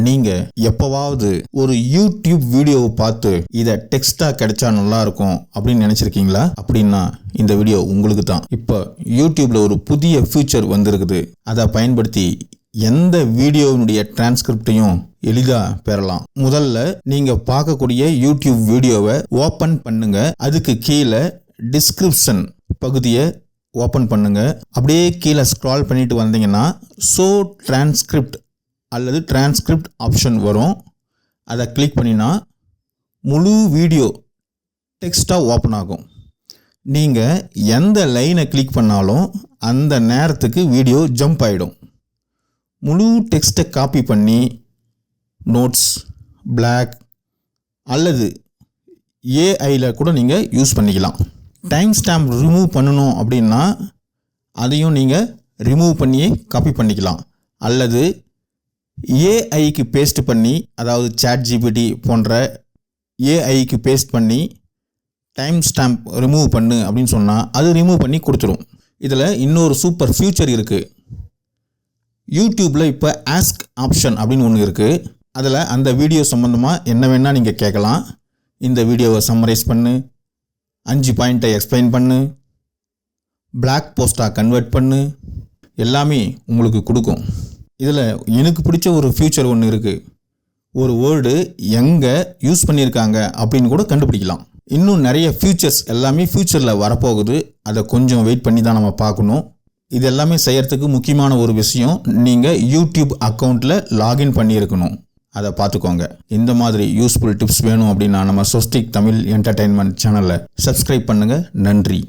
நீங்க எப்பவாவது ஒரு யூடியூப் வீடியோவை பார்த்து இதை டெக்ஸ்டா கிடைச்சா நல்லா இருக்கும் அப்படின்னு நினைச்சிருக்கீங்களா? அப்படின்னா இந்த வீடியோ உங்களுக்கு தான். இப்போ யூடியூப்ல ஒரு புதிய ஃபீச்சர் வந்திருக்குது. அதை பயன்படுத்தி எந்த வீடியோவினுடைய டிரான்ஸ்கிரிப்டையும் எளிதா பெறலாம். முதல்ல நீங்க பார்க்கக்கூடிய யூடியூப் வீடியோவை ஓபன் பண்ணுங்க. அதுக்கு கீழே டிஸ்கிரிப்ஷன் பகுதியை ஓபன் பண்ணுங்க. அப்படியே கீழே ஸ்க்ரால் பண்ணிட்டு வந்தீங்கன்னா ஷோ டிரான்ஸ்கிரிப்ட் அல்லது டிரான்ஸ்கிரிப்ட் ஆப்ஷன் வரும். அதை கிளிக் பண்ணினா முழு வீடியோ டெக்ஸ்டாக ஓப்பன் ஆகும். நீங்கள் எந்த லைனை கிளிக் பண்ணாலும் அந்த நேரத்துக்கு வீடியோ ஜம்ப் ஆகிடும். முழு டெக்ஸ்ட்டை காப்பி பண்ணி நோட்ஸ், பிளாக் அல்லது ஏஐயில் கூட நீங்கள் யூஸ் பண்ணிக்கலாம். டைம் ஸ்டாம்ப் ரிமூவ் பண்ணணும் அப்படின்னா அதையும் நீங்கள் ரிமூவ் பண்ணியே காப்பி பண்ணிக்கலாம். அல்லது ஏஐக்கு பேஸ்ட் பண்ணி, அதாவது ChatGPT போன்ற ஏஐக்கு பேஸ்ட் பண்ணி டைம் ஸ்டாம்ப் ரிமூவ் பண்ணு அப்படின்னு சொன்னால் அது ரிமூவ் பண்ணி கொடுத்துரும். இதில் இன்னொரு சூப்பர் ஃபியூச்சர் இருக்குது. யூடியூப்பில் இப்போ ஆஸ்க் ஆப்ஷன் அப்படின்னு ஒன்று இருக்குது. அதில் அந்த வீடியோ சம்மந்தமாக என்ன வேணால் நீங்கள் கேட்கலாம். இந்த வீடியோவை சம்மரைஸ் பண்ணு, 5 பாயிண்ட்டை எக்ஸ்பிளைன் பண்ணு, பிளாக் போஸ்ட்டாக கன்வெர்ட் பண்ணு, எல்லாமே உங்களுக்கு கொடுக்கும். இதில் எனக்கு பிடிச்ச ஒரு ஃபியூச்சர் ஒன்று இருக்குது. ஒரு வேர்டு எங்கே யூஸ் பண்ணியிருக்காங்க அப்படின்னு கூட கண்டுபிடிக்கலாம். இன்னும் நிறைய ஃபியூச்சர்ஸ் எல்லாமே ஃபியூச்சரில் வரப்போகுது. அதை கொஞ்சம் வெயிட் பண்ணி தான் நம்ம பார்க்கணும். இது எல்லாமே செய்யறதுக்கு முக்கியமான ஒரு விஷயம், நீங்கள் யூடியூப் அக்கௌண்ட்டில் லாகின் பண்ணியிருக்கணும். அதை பார்த்துக்கோங்க. இந்த மாதிரி யூஸ்ஃபுல் டிப்ஸ் வேணும் அப்படின்னா நம்ம ஸ்வஸ்திக் தமிழ் என்டர்டெயின்மெண்ட் சேனலை சப்ஸ்கிரைப் பண்ணுங்கள். நன்றி.